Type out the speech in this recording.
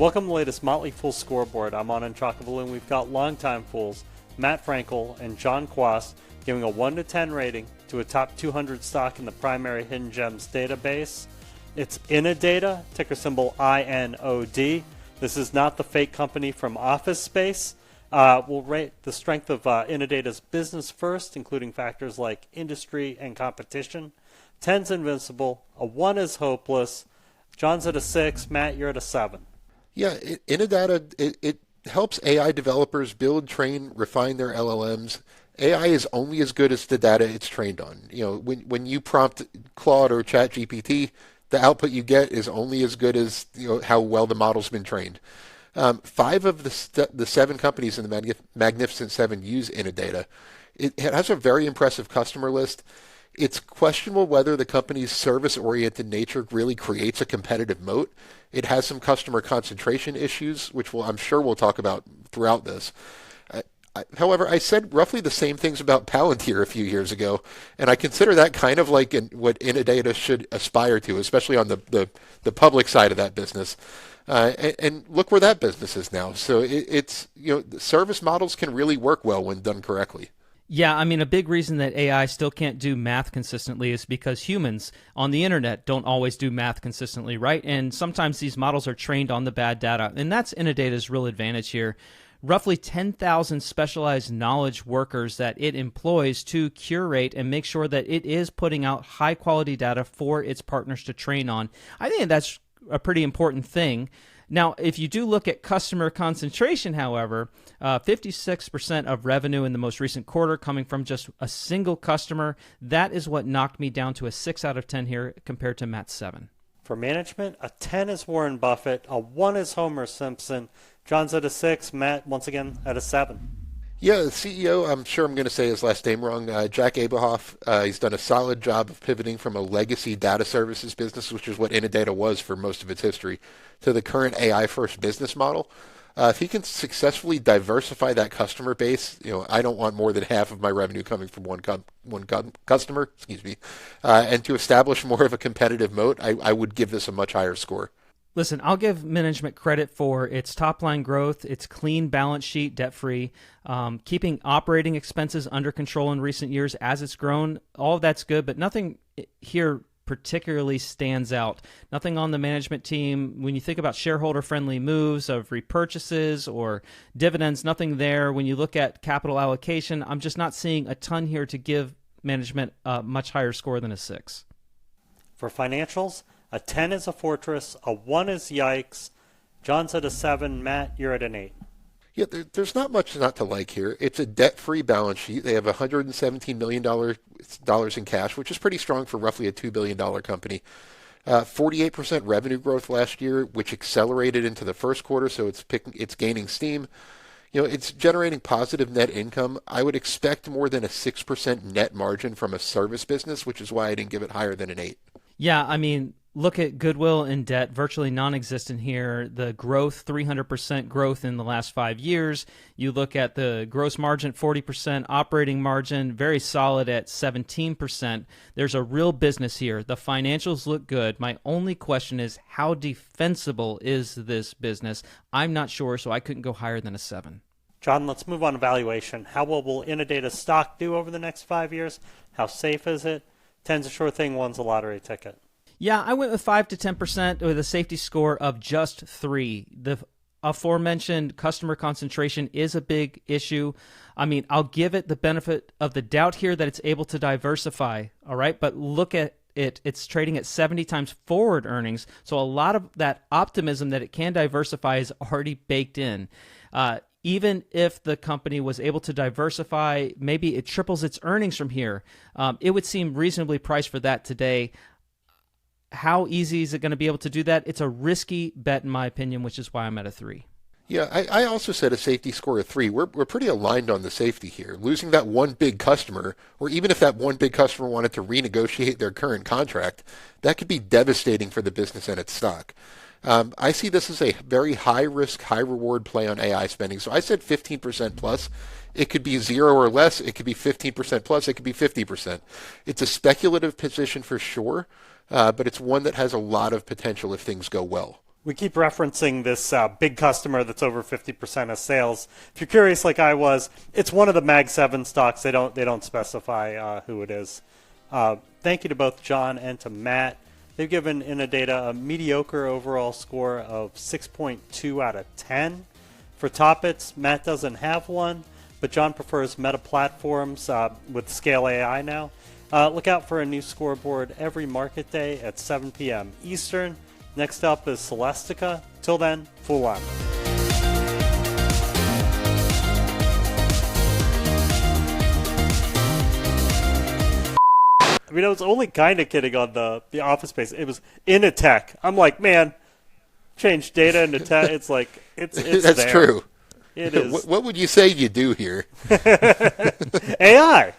Welcome to the latest Motley Fool scoreboard. I'm on Untrackable, and we've got longtime fools Matt Frankel and John Quast giving a 1 to 10 rating to a top 200 stock in the primary Hidden Gems database. It's Innodata, ticker symbol INOD. This is not the fake company from Office Space. We'll rate the strength of Innodata's business first, including factors like industry and competition. 10's invincible, a 1 is hopeless. John's at a 6, Matt, you're at a 7. Yeah, Innodata, it helps AI developers build, train, refine their LLMs. AI is only as good as the data it's trained on. You know, when you prompt Claude or ChatGPT, the output you get is only as good as how well the model's been trained. 5 of the 7 companies in the Magnificent 7 use Innodata. It has a very impressive customer list. It's questionable whether the company's service-oriented nature really creates a competitive moat. It has some customer concentration issues, which I'm sure we'll talk about throughout this. However, I said roughly the same things about Palantir a few years ago, and I consider that kind of like what Innodata should aspire to, especially on the public side of that business. And look where that business is now. So it's service models can really work well when done correctly. Yeah, I mean, a big reason that AI still can't do math consistently is because humans on the internet don't always do math consistently, right? And sometimes these models are trained on the bad data, and that's Innodata's real advantage here. Roughly 10,000 specialized knowledge workers that it employs to curate and make sure that it is putting out high-quality data for its partners to train on. I think that's a pretty important thing. Now, if you do look at customer concentration, however, 56% of revenue in the most recent quarter coming from just a single customer. That is what knocked me down to a 6 out of 10 here compared to Matt's 7. For management, a 10 is Warren Buffett, a 1 is Homer Simpson. John's at a 6, Matt, once again, at a 7. Yeah, the CEO, I'm sure I'm going to say his last name wrong, Jack Abrahoff. He's done a solid job of pivoting from a legacy data services business, which is what Innodata was for most of its history, to the current AI-first business model. If he can successfully diversify that customer base, I don't want more than half of my revenue coming from one customer, and to establish more of a competitive moat, I would give this a much higher score. Listen, I'll give management credit for its top-line growth, its clean balance sheet, debt-free, keeping operating expenses under control in recent years as it's grown. All of that's good, but nothing here particularly stands out. Nothing on the management team. When you think about shareholder-friendly moves of repurchases or dividends, nothing there. When you look at capital allocation, I'm just not seeing a ton here to give management a much higher score than a 6. For financials, a 10 is a fortress, a 1 is yikes. John's at a 7, Matt, you're at an 8. Yeah, there's not much not to like here. It's a debt-free balance sheet. They have $117 million in cash, which is pretty strong for roughly a $2 billion company. 48% revenue growth last year, which accelerated into the first quarter, so it's gaining steam. It's generating positive net income. I would expect more than a 6% net margin from a service business, which is why I didn't give it higher than an 8. Yeah, I mean, look at goodwill and debt, virtually non-existent here. The growth, 300% growth in the last 5 years. You look at the gross margin, 40%, operating margin, very solid at 17%. There's a real business here. The financials look good. My only question is, how defensible is this business? I'm not sure, so I couldn't go higher than a 7. John, let's move on to valuation. How well will Innodata stock do over the next 5 years? How safe is it? 10's a sure thing, 1's a lottery ticket. Yeah, I went with 5 to 10% with a safety score of just 3. The aforementioned customer concentration is a big issue. I mean, I'll give it the benefit of the doubt here that it's able to diversify, all right? But look at it. It's trading at 70 times forward earnings, so a lot of that optimism that it can diversify is already baked in. Even if the company was able to diversify, maybe it triples its earnings from here. It would seem reasonably priced for that today. How easy is it going to be able to do that? It's a risky bet, in my opinion, which is why I'm at a 3. Yeah, I also said a safety score of 3. We're pretty aligned on the safety here. Losing that one big customer, or even if that one big customer wanted to renegotiate their current contract, that could be devastating for the business and its stock. I see this as a very high-risk, high-reward play on AI spending. So I said 15% plus. It could be 0 or less. It could be 15% plus. It could be 50%. It's a speculative position for sure, but it's one that has a lot of potential if things go well. We keep referencing this big customer that's over 50% of sales. If you're curious, like I was, it's one of the Mag 7 stocks. They don't specify who it is. Thank you to both John and to Matt. They've given Innodata a mediocre overall score of 6.2 out of 10. For Toppets, Matt doesn't have one, but John prefers Meta Platforms with Scale AI now. Look out for a new scoreboard every market day at 7 p.m. Eastern. Next up is Celestica. Till then, Fool on. I mean, I was only kind of kidding on the Office Space. It was in a tech. I'm like, man, change data into tech. It's like, it's That's there. true. It is. What would you say you do here? AI.